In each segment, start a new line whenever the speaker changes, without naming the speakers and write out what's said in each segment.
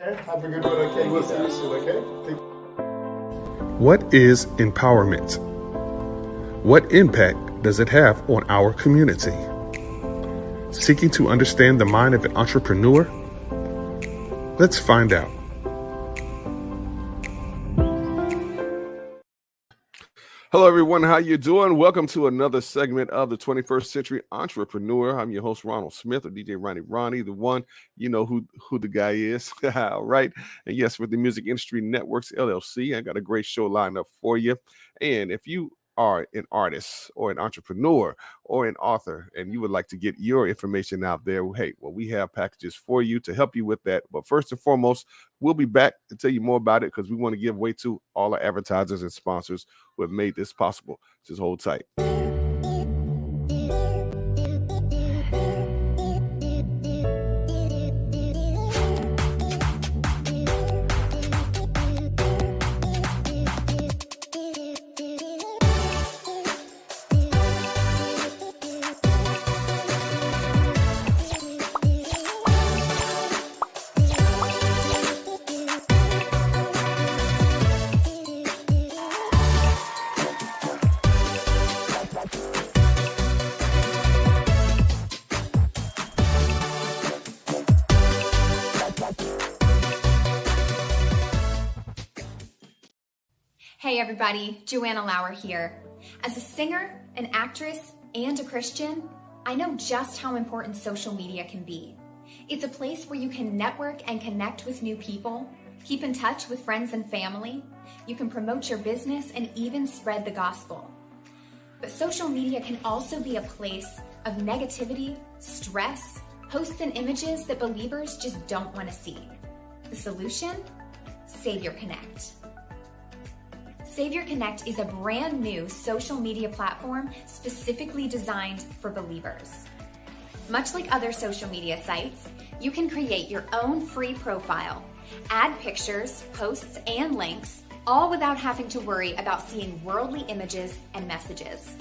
Have a good one, okay? We'll see you soon, okay?
What is empowerment? What impact does it have on our community? Seeking to understand the mind of an entrepreneur? Let's find out. Hello, everyone. How you doing? Welcome to another segment of the 21st Century Entrepreneur. I'm your host, Ronald Smith, or DJ Ronnie, the one. You know who the guy is. All right. And yes, with the Music Industry Networks, LLC, I got a great show lined up for you. And if you are an artist or an entrepreneur or an author and you would like to get your information out there, hey, well, we have packages for you to help you with that. But first and foremost, we'll be back to tell you more about it because we want to give way to all our advertisers and sponsors who have made this possible. Just hold tight.
Hey everybody, Joanna Lauer here. As a singer, an actress, and a Christian, I know just how important social media can be. It's a place where you can network and connect with new people, keep in touch with friends and family, you can promote your business and even spread the gospel. But social media can also be a place of negativity, stress, posts and images that believers just don't want to see. The solution? Savior Connect. Savior Connect is a brand new social media platform specifically designed for believers. Much like other social media sites, you can create your own free profile, add pictures, posts, and links, all without having to worry about seeing worldly images and messages.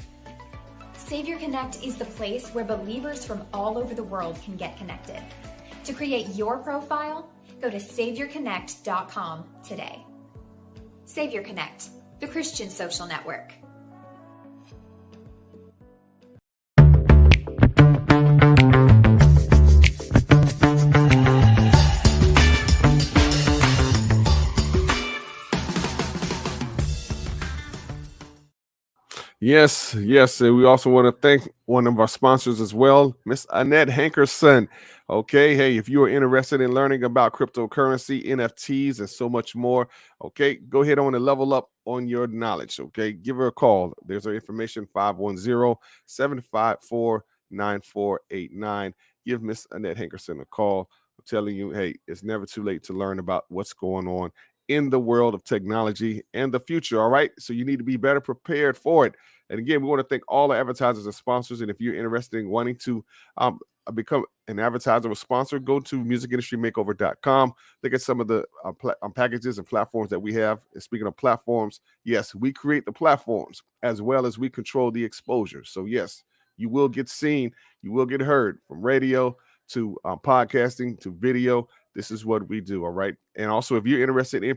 Savior Connect is the place where believers from all over the world can get connected. To create your profile, go to SaviorConnect.com today. Savior Connect, the Christian social network.
Yes. And we also want to thank one of our sponsors as well, Miss Annette Hankerson. Okay. Hey, if you are interested in learning about cryptocurrency, NFTs, and so much more, okay, go ahead on and level up on your knowledge. Okay. Give her a call. There's her information, 510-754-9489. Give Miss Annette Hankerson a call. I'm telling you, hey, it's never too late to learn about what's going on in the world of technology and the future. All right. So you need to be better prepared for it. And again, we want to thank all the advertisers and sponsors. And if you're interested in wanting to become an advertiser or sponsor, go to musicindustrymakeover.com. Look at some of the packages and platforms that we have. And speaking of platforms, yes, we create the platforms as well as we control the exposure. So yes, you will get seen, you will get heard, from radio to podcasting to video. This is what we do. All right. And also, if you're interested in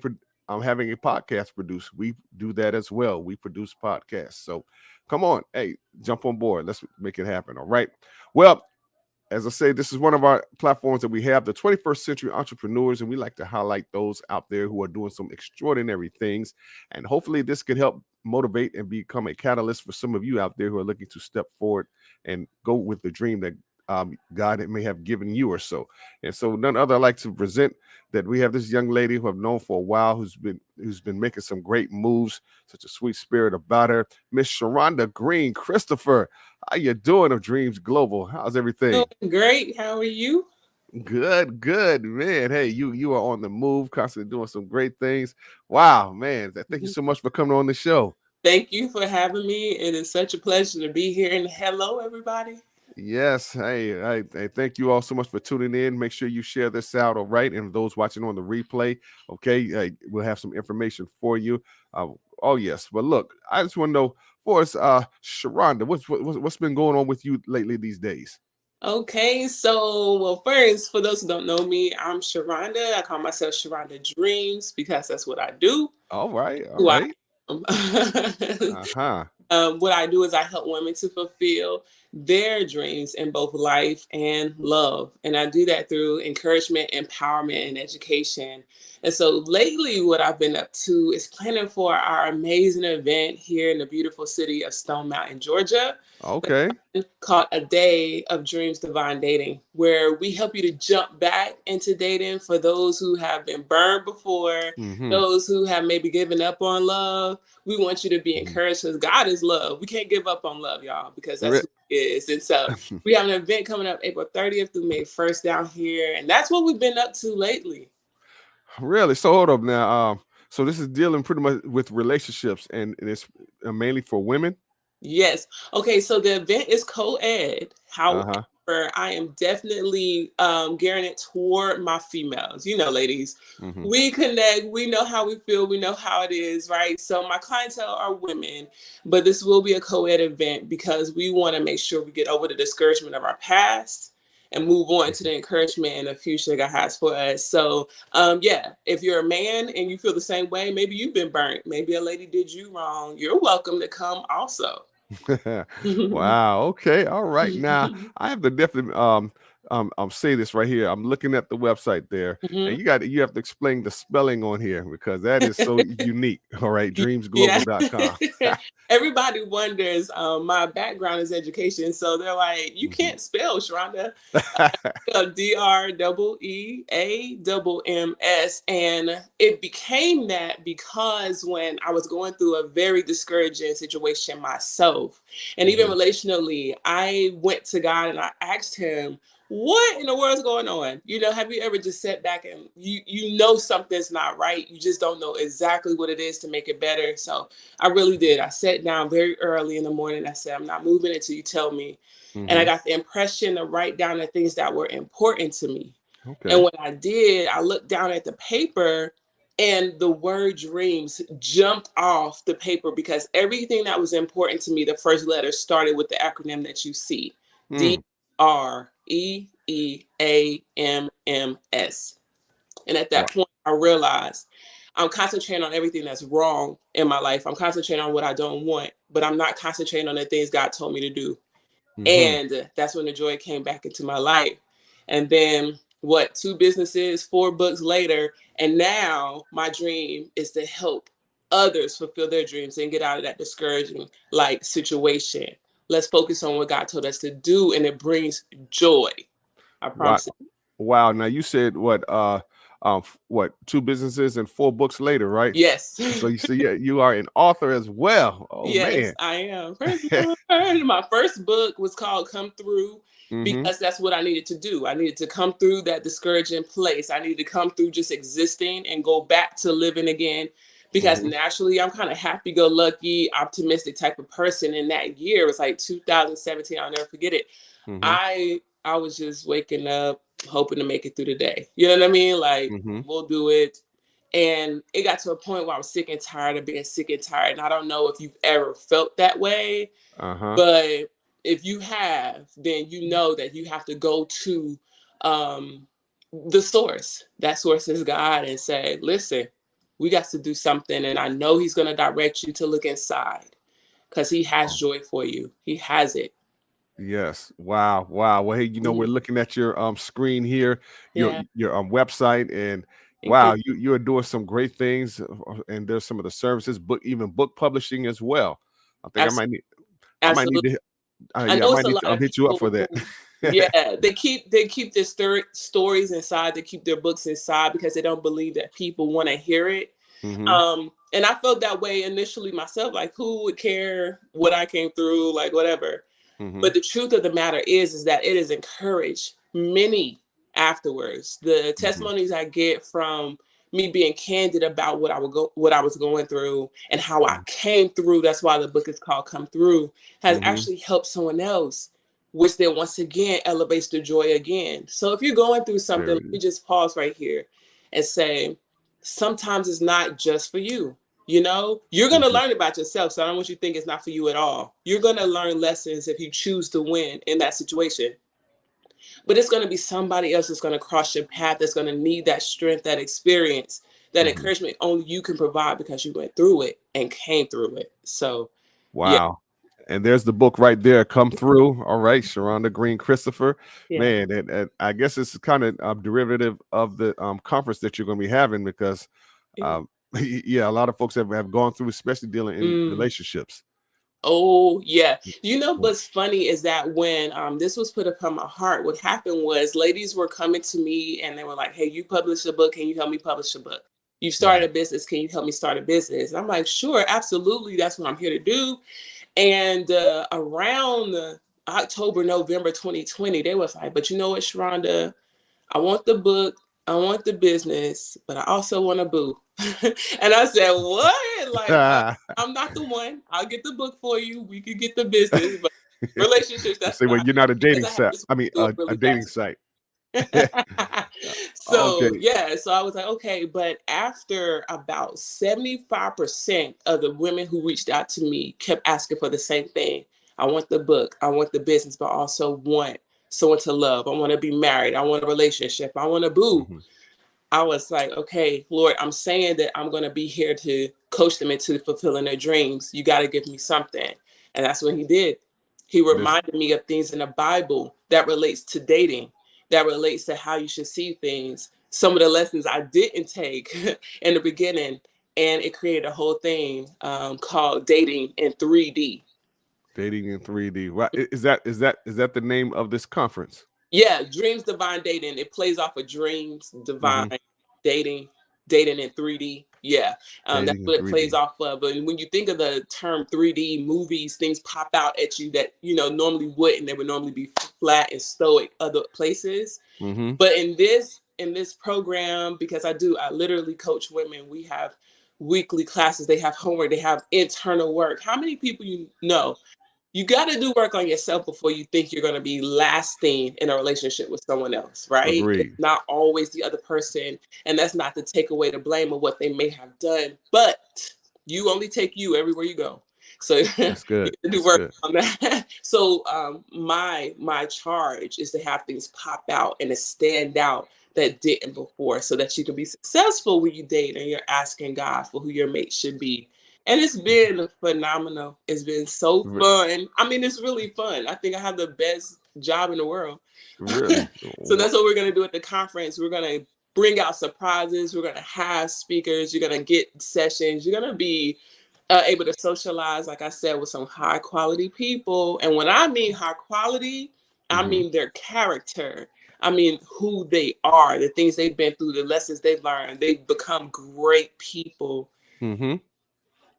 having a podcast produced, we do that as well. We produce podcasts. So come on. Hey, jump on board. Let's make it happen. All right. Well, as I say, this is one of our platforms that we have, the 21st Century Entrepreneurs, and we like to highlight those out there who are doing some extraordinary things. And hopefully this could help motivate and become a catalyst for some of you out there who are looking to step forward and go with the dream that God may have given you or so. And so none other, I'd like to present that we have this young lady who I've known for a while, who's been making some great moves, such a sweet spirit about her, Miss Sharonda Green. Christopher, how you doing of Dreams Global? How's everything?
Doing great. How are you?
Good, man. Hey, you are on the move, constantly doing some great things. Wow, man. Thank you so much for coming on the show.
Thank you for having me. It is such a pleasure to be here. And hello, everybody.
Yes. Hey, I thank you all so much for tuning in. Make sure you share this out, all right? And those watching on the replay, okay, we'll have some information for you. Oh, yes. But look, I just want to know, for us, Sharonda, what's been going on with you lately these days?
Okay, so well, first, for those who don't know me, I'm Sharonda. I call myself Sharonda Dreams because that's what I do.
All right, all
Who I
right.
am.
Uh-huh.
What I do is I help women to fulfill their dreams in both life and love. And I do that through encouragement, empowerment, and education. And so lately, what I've been up to is planning for our amazing event here in the beautiful city of Stone Mountain, Georgia,
Okay.
called A Day of Dreams Divine Dating, where we help you to jump back into dating for those who have been burned before,
Mm-hmm.
those who have maybe given up on love. We want you to be encouraged because God is love. We can't give up on love, y'all, because that's
Re-
who He is. And so we have an event coming up April 30th through May 1st down here. And that's what we've been up to lately.
Really? So hold up now. So this is dealing pretty much with relationships, and it's mainly for women.
Yes. Okay. So the event is co-ed. However,
Uh-huh.
I am definitely gearing it toward my females. You know, ladies,
Mm-hmm.
we connect. We know how we feel. We know how it is, right? So my clientele are women, but this will be a co-ed event because we want to make sure we get over the discouragement of our past and move on to the encouragement and the future God has for us. So yeah, if you're a man and you feel the same way, maybe you've been burnt, maybe a lady did you wrong, you're welcome to come also.
Wow. Okay. All right. Now I have to definitely say this right here. I'm looking at the website there, and
Mhm.
you have to explain the spelling on here because that is so unique. All right.
Yeah.
Dreamsglobal.com.
Everybody wonders. My background is education, so they're like, "You
Mhm.
can't spell, Sharonda." DREEAMMS. And it became that because when I was going through a very discouraging situation myself, and even
Mhm.
relationally, I went to God and I asked Him, what in the world's going on? You know, have you ever just sat back and you know something's not right? You just don't know exactly what it is to make it better. So I really did. I sat down very early in the morning. I said, I'm not moving until you tell me. And I
Mhm.
got the impression to write down the things that were important to me. And
Okay.
when I did, I looked down at the paper and the word dreams jumped off the paper because everything that was important to me, the first letter started with the acronym that you see,
Mm.
DREEAMMS. And at
Wow.
that point, I realized I'm concentrating on everything that's wrong in my life. I'm concentrating on what I don't want, but I'm not concentrating on the things God told me to do.
Mhm.
And that's when the joy came back into my life. And then what, two businesses, four books later, and now my dream is to help others fulfill their dreams and get out of that discouraging like situation. Let's focus on what God told us to do, and it brings joy. I
Wow.
promise.
Wow. Now you said what? What? Two businesses and four books later, right?
Yes.
So you see, yeah, you are an author as well. Oh
Yes,
man.
I am. Praise the Lord. My first book was called Come Through
Mm-hmm.
because that's what I needed to do. I needed to come through that discouraging place. I needed to come through just existing and go back to living again because
Mm-hmm.
naturally I'm kind of happy go lucky, optimistic type of person. In that year, it was like 2017, I'll never forget it.
Mm-hmm.
I was just waking up hoping to make it through the day. You know what I mean? Like,
Mm-hmm.
we'll do it. And it got to a point where I was sick and tired of being sick and tired. And I don't know if you've ever felt that way,
Uh-huh.
but if you have, then you know that you have to go to um, the source. That source is God, and say, listen, we got to do something. And I know He's going to direct you to look inside because He has joy for you. He has it.
Yes. Wow. Wow. Well, hey, we're
Mhm.
looking at your screen here, your
Yeah.
website, and
Thank you.
wow, you're doing some great things, and there's some of the services, even book publishing as well. I think
Abs-
I might need
Absolutely.
to,
I
I
know it's
might
a
need
lot
to
of
hit you up
people
for that.
who, yeah, they keep their stories inside. They keep their books inside because they don't believe that people want to hear it.
Mm-hmm.
And I felt that way initially myself. Like, who would care what I came through? Like, whatever.
Mm-hmm.
But the truth of the matter is that it has encouraged many afterwards. The
Mm-hmm.
testimonies I get from me being candid about what I was going through and how I came through. That's why the book is called Come Through, has
Mm-hmm.
actually helped someone else, which then once again elevates the joy again. So if you're going through something,
There
let
it
me
is.
just pause right here and say, sometimes it's not just for you. You know, you're going to
Mm-hmm.
learn about yourself. So I don't want you to think it's not for you at all. You're going to learn lessons if you choose to win in that situation. but it's going to be somebody else that's going to cross your path that's going to need that strength, that experience, that
Mhm.
encouragement only you can provide because you went through it and came through it. So, yeah.
Wow. And there's the book right there. Come Through. All right, Sharonda Green Christopher.
Yeah.
Man, and I guess it's kind of derivative of the conference that you're going to be having because,
Yeah.
um, yeah, a lot of folks have gone through, especially dealing in
Mm.
relationships.
Oh, yeah. You know
Mm.
what's funny is that when this was put upon my heart, what happened was ladies were coming to me and they were like, "Hey, you published a book. Can you help me publish a book? You started
Mhm.
a business. Can you help me start a business?" And I'm like, "Sure, absolutely. That's what I'm here to do." And around October, November 2020, they was like, "But you know what, Sharonda? I want the book, I want the business, but I also want a boo." And I said, "What? Like, I'm not the one. I'll get the book for you. We could get the business, but relationships,
You
that's
say, well,
not
you're not a
because
dating
I have
site.
this
I mean,
do it
a
really
dating
fast."
site.
So
Okay.
yeah, so I was like, okay, but after about 75% of the women who reached out to me kept asking for the same thing. I want the book, I want the business, but I also want someone to love. I want to be married. I want a relationship. I want a boo.
Mhm.
I was like, okay, Lord, I'm saying that I'm going to be here to coach them into fulfilling their dreams. You got to give me something. And that's what he did. He
Listen,
reminded me of things in the Bible that relates to dating, that relates to how you should see things. Some of the lessons I didn't take in the beginning, and it created a whole thing called dating in 3D.
dating in 3D. Wow. Is that the name of this conference?
Yeah, Dreams Divine Dating. It plays off of Dreams Divine
Hmm.
Dating, dating in 3D. Yeah, that's
Dating in
what it plays
3D.
off of. And when you think of the term 3D movies, things pop out at you that normally wouldn't. They would normally be flat and stoic other places.
Hmm.
But in this program, because I literally coach women. We have weekly classes. They have homework. They have internal work. How many people you know? You got to do work on yourself before you think you're going to be lasting in a relationship with someone else, right? It's
Agreed.
not always the other person. And that's not to take away the blame of what they may have done, but you only take you everywhere you go. So you got
That's good.
to do
That's
work
good.
on that. So my charge is to have things pop out and to stand out that didn't before so that you can be successful when you date and you're asking God for who your mate should be. And it's been phenomenal. It's been so
Re-
fun. I mean, it's really fun. I think I have the best job in the world.
Really.
So that's what we're going to do at the conference. We're going to bring out surprises. We're going to have speakers. You're going to get sessions. You're going to be able to socialize, like I said, with some high quality people. And when I mean high quality, I
Hmm.
mean their character. I mean who they are, the things they've been through, the lessons they've learned. They've become great people.
Hmm.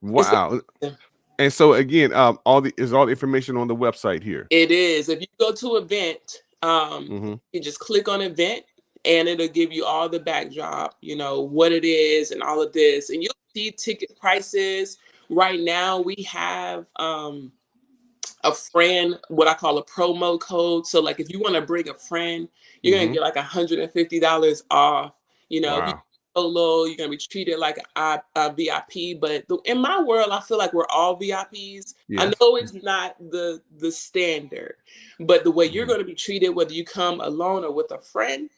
It's
Wow.
gonna,
And so again, all the information on the website here.
It is. If you go to event,
Hmm.
you just click on event and it'll give you all the backdrop, what it is and all of this. And you'll see ticket prices. Right now we have a friend, what I call a promo code. So like if you want to bring a friend, you're gonna
Hmm.
get like $150 off. If you
Wow.
solo, you're gonna be treated like a VIP. But in my world, I feel like we're all VIPs. I
Yes.
know it's not the standard, but the way you're
Hmm.
gonna be treated, whether you come alone or with a friend.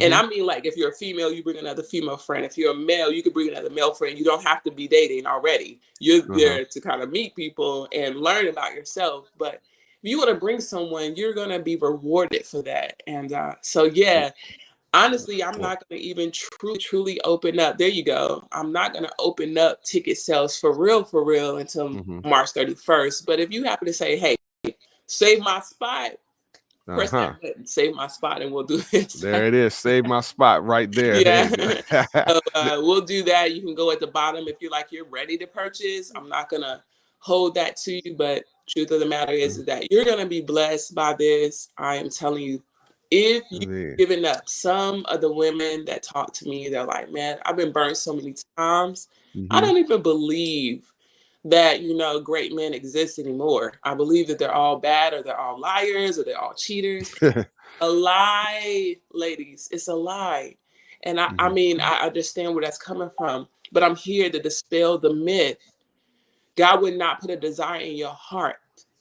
And
Hmm.
I mean, like, if you're a female, you bring another female friend. If you're a male, you could bring another male friend. You don't have to be dating already. You're
Uh-huh.
there to kind of meet people and learn about yourself. But if you want to bring someone, you're going to be rewarded for that. And so, yeah, honestly, I'm
Well,
not going to even truly open up. There you go. I'm not going to open up ticket sales for real until
hmm.
March 31st. But if you happen to say, hey, save my spot, press
Uh-huh.
that button, save my spot, and we'll do this.
There it is. Save my spot right there.
Yeah.
Hey.
So we'll do that. You can go at the bottom if you're ready to purchase. I'm not gonna hold that to you, but truth of the matter is that you're gonna be blessed by this. I am telling you, if you've
Man.
given up, some of the women that talk to me, they're like, man, I've been burned so many times. I
Hmm.
don't even believe that great men exist anymore. I believe that they're all bad or they're all liars or they're all cheaters. A lie, ladies. It's a lie. And I
Hmm.
mean, I understand where that's coming from, but I'm here to dispel the myth. God would not put a desire in your heart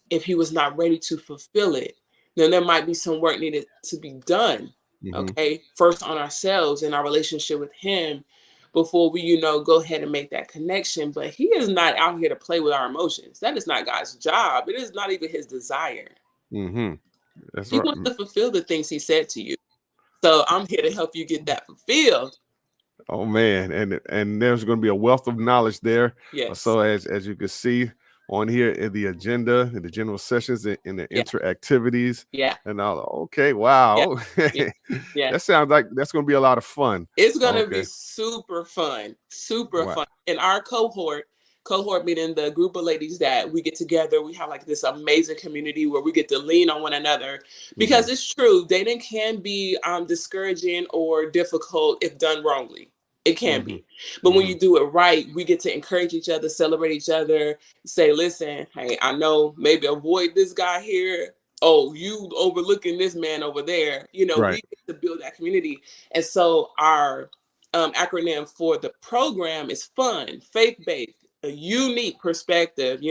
if he was not ready to fulfill it. then there might be some work needed to be done. Okay, first on ourselves and our relationship with him before we, go ahead and make that connection. But he is not out here to play with our emotions. That is not God's job. It is not even his desire.
That's
He
right.
wants to fulfill the things he said to you. So I'm here to help you get that fulfilled.
Oh man, and there's going to be a wealth of knowledge there.
Yes.
So as you can see on here in the agenda, in the general sessions, in the interactivities, and all. Okay, wow.
Yeah.
That sounds like that's going to be a lot of fun.
It's going to be super fun, fun. In our cohort meaning the group of ladies that we get together, we have like this amazing community where we get to lean on one another, because it's true, dating can be discouraging or difficult if done wrongly. It can be. But when you do it right, we get to encourage each other, celebrate each other, say, listen, hey, I know, maybe avoid this guy here. Oh, you overlooking this man over there. We get to build that community. And so our acronym for the program is fun, faith-based, a unique perspective,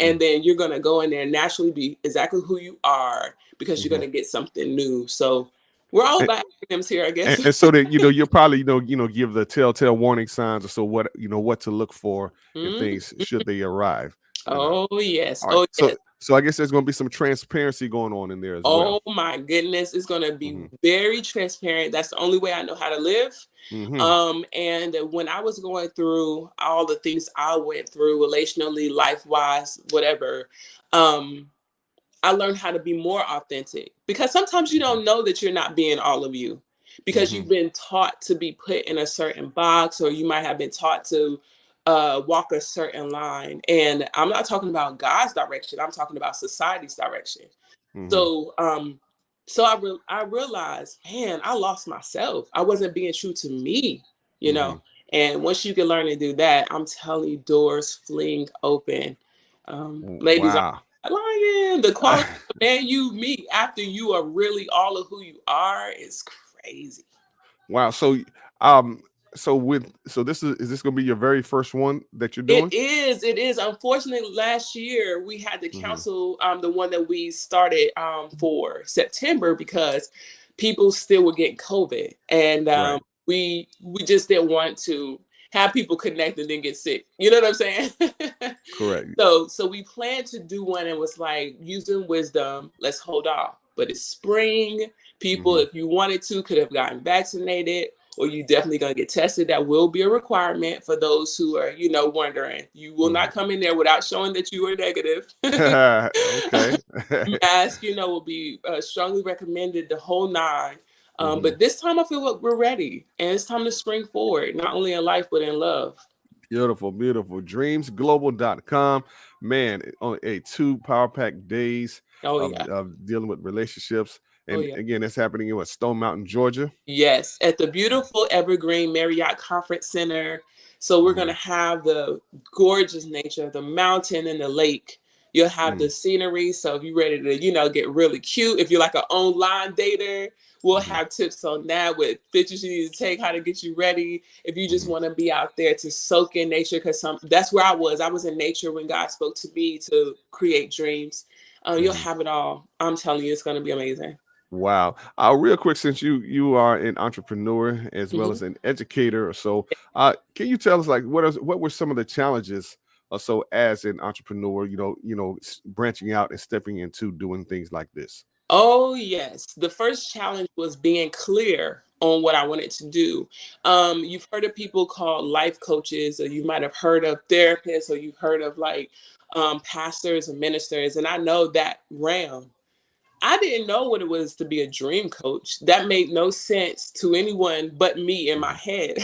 and then you're going to go in there and naturally be exactly who you are, because you're going to get something new. So we're all about acronyms here, I guess.
And so that you'll probably give the telltale warning signs, or so what to look for in things should they arrive.
Oh yes.
Right.
Yes.
So I guess there's going to be some transparency going on in there as well.
Oh my goodness, it's going to be very transparent. That's the only way I know how to live. And when I was going through all the things I went through relationally, life-wise, whatever, I learned how to be more authentic, because sometimes you don't know that you're not being all of you, because you've been taught to be put in a certain box, or you might have been taught to walk a certain line. And I'm not talking about God's direction. I'm talking about society's direction. So, I realized, man, I lost myself. I wasn't being true to me, and once you can learn to do that, I'm telling you, doors fling open. Ladies,
wow.
lying. The quality of the man you meet after you are really all of who you are is crazy.
Wow. So this is this going to be your very first one that you're doing?
It is. Unfortunately, last year we had to cancel the one that we started for September, because people still were getting COVID, and we just didn't want to have people connect and then get sick. You know what I'm saying?
Correct.
So we planned to do one, and was like, using wisdom, let's hold off. But it's spring. People, if you wanted to, could have gotten vaccinated, or you definitely going to get tested. That will be a requirement for those who are, wondering. You will not come in there without showing that you are negative.
Okay.
Mask, will be strongly recommended, the whole nine. But this time I feel like we're ready, and it's time to spring forward, not only in life, but in love.
Beautiful, beautiful. Dreamsglobal.com. Man, on 2 power pack days of dealing with relationships. And again, that's happening in Stone Mountain, Georgia.
Yes, at the beautiful Evergreen Marriott Conference Center. So we're going to have the gorgeous nature, the mountain and the lake. You'll have the scenery. So if you're ready to, get really cute, if you're like an online dater, we'll have tips on that, with pictures you need to take, how to get you ready. If you just want to be out there to soak in nature, because that's where I was. I was in nature when God spoke to me to create dreams. You'll have it all. I'm telling you, it's going to be amazing.
Wow. Real quick, since you are an entrepreneur as well as an educator, so can you tell us, like, what were some of the challenges so as an entrepreneur, branching out and stepping into doing things like this?
Oh, yes. The first challenge was being clear on what I wanted to do. You've heard of people called life coaches, or you might have heard of therapists, or you've heard of pastors and ministers. And I know that realm. I didn't know what it was to be a dream coach. That made no sense to anyone but me in my head.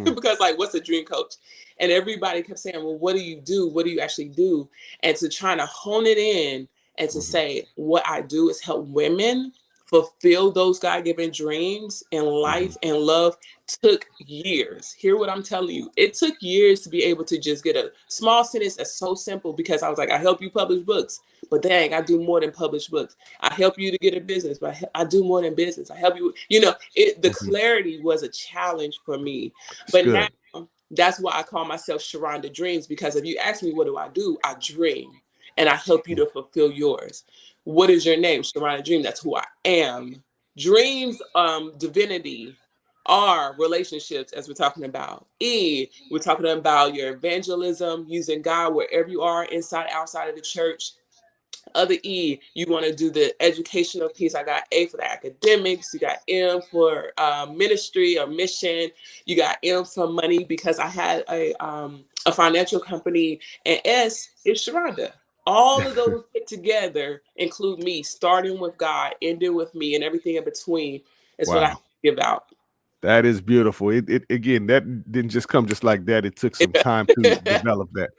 Because what's a dream coach? And everybody kept saying, well, what do you do? What do you actually do? And to try to hone it in and to say, what I do is help women fulfill those God-given dreams in life and love took years. Hear what I'm telling you. It took years to be able to just get a small sentence that's so simple, because I was like, I help you publish books, but dang, I do more than publish books. I help you to get a business, but I do more than business. I help you, the clarity was a challenge for me. But now that's why I call myself Sharonda Dreams, because if you ask me, what do? I dream, and I help you to fulfill yours. What is your name? Sharonda Dream. That's who I am. Dreams, divinity, R, relationships, as we're talking about. E, we're talking about your evangelism, using God wherever you are, inside, outside of the church. Other E, you want to do the educational piece. I got A for the academics. You got M for ministry or mission. You got M for money, because I had a financial company. And S is Sharonda. All of those put together include me, starting with God, ending with me, and everything in between is what I
Wow.
give out.
That is beautiful. It again, that didn't just come just like that. It took some time to develop that.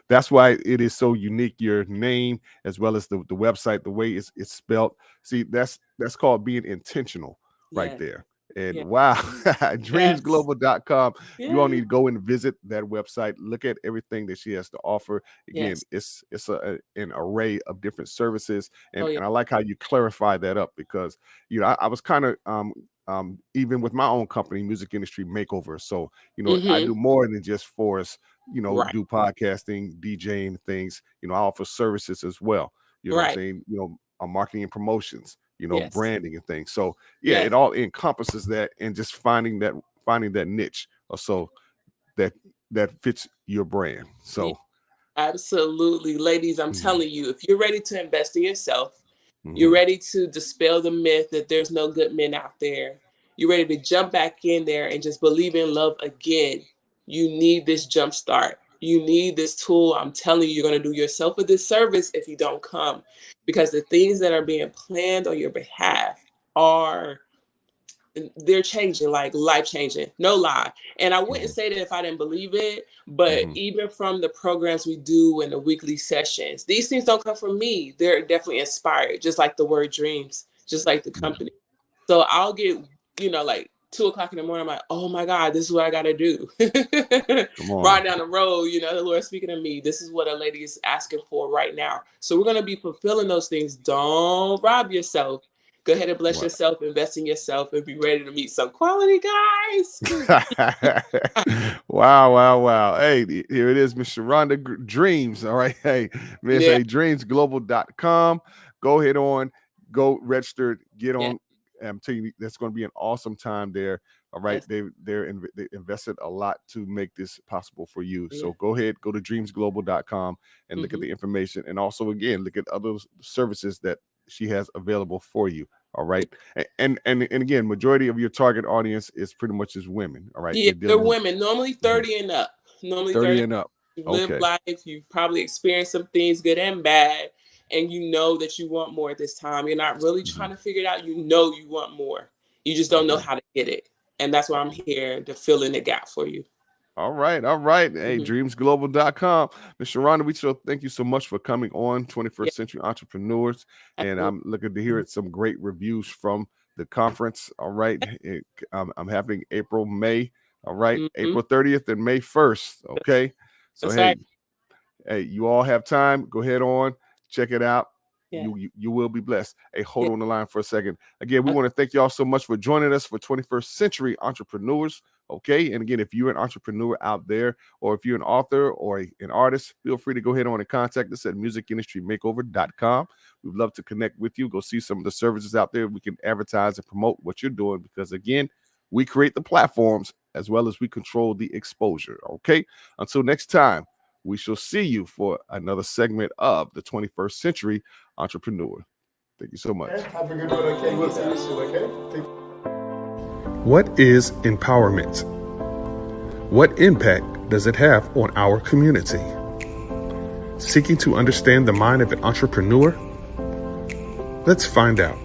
That's why it is so unique. Your name, as well as the website, the way it's spelled. See, that's called being intentional right
Yeah.
there. And
Yeah.
wow,
Yes.
dreamsglobal.com. You all
Yeah.
need to go and visit that website. Look at everything that she has to offer. Again,
Yes.
it's an array of different services.
Oh, yeah.
And I like how you clarify that up, because I was kind of even with my own company, Music Industry Makeover. So, I do more than just force,
Right.
do podcasting, DJing things. I offer services as well. You know what I'm
Right.
saying? Marketing and promotions,
Yes.
branding and things. So yeah,
Yes.
it all encompasses that, and just finding that niche or so that fits your brand.
Yeah,
So
absolutely. Ladies, I'm
mhm,
telling you, if you're ready to invest in yourself, you're
mhm,
ready to dispel the myth that there's no good men out there, you're ready to jump back in there and just believe in love again, you need this jump start. You need this tool. I'm telling you, you're going to do yourself a disservice if you don't come, because the things that are being planned on your behalf are, they're changing, like life changing, no lie. And I wouldn't
mhm,
say that if I didn't believe it, but
mhm,
even from the programs we do in the weekly sessions, these things don't come from me. They're definitely inspired, just like the word dreams, just like the
yeah,
company. So I'll get, like 2 o'clock in the morning, I'm like, oh my God, this is what I got to do.
come on.
Right down the road, the Lord speaking to me, this is what a lady is asking for right now. So we're going to be fulfilling those things. Don't rob yourself. Go ahead and bless
Wow.
yourself, invest in yourself, and be ready to meet some quality guys.
Wow. Hey, here it is, Miss Sharonda Dreams. All right. Hey, Miss
Yeah,
A dreamsglobal.com. Go ahead on, go register, get
yeah,
on. I'm telling you, that's going to be an awesome time there. All right.
yes,
They invested a lot to make this possible for you.
yeah.
So go ahead, go to dreamsglobal.com and look at
Mm-hmm.
the information. And also, again, look at other services that she has available for you. All right. And again, majority of your target audience is pretty much as women. All right.
Yeah,
You're
they're
dealing with
women, normally
mhm,
30 and up. Normally
30
30.
and up.
You've lived
Okay.
life, you've probably experienced some things, good and bad, and you know that you want more at this time. You're not really
Mhm.
trying to figure it out. You know you want more. You just don't know
Okay.
how to get it. And that's why I'm here to fill in the gap for you.
All right. Hey,
Mhm.
dreamsglobal.com. Ms. Sharonda, we so thank you so much for coming on 21st
Yeah,
Century Entrepreneurs. And
absolutely.
I'm looking to hear some great reviews from the conference. All right. I'm happening April, May. All right.
Mhm.
April 30th and May 1st. Okay. So,
That's right.
hey, you all have time. Go ahead on, check it out.
Yeah.
You will be blessed. Hey, hold
Yeah.
on the line for a second. Again, we want to thank y'all so much for joining us for 21st Century Entrepreneurs. Okay. And again, if you're an entrepreneur out there, or if you're an author or an artist, feel free to go ahead on and contact us at musicindustrymakeover.com. We'd love to connect with you. Go see some of the services out there. We can advertise and promote what you're doing, because again, we create the platforms as well as we control the exposure. Okay. Until next time, we shall see you for another segment of the 21st Century Entrepreneur. Thank you so much.
Okay, have a good one, okay? We'll see you soon, okay?
What is empowerment? What impact does it have on our community? Seeking to understand the mind of an entrepreneur? Let's find out.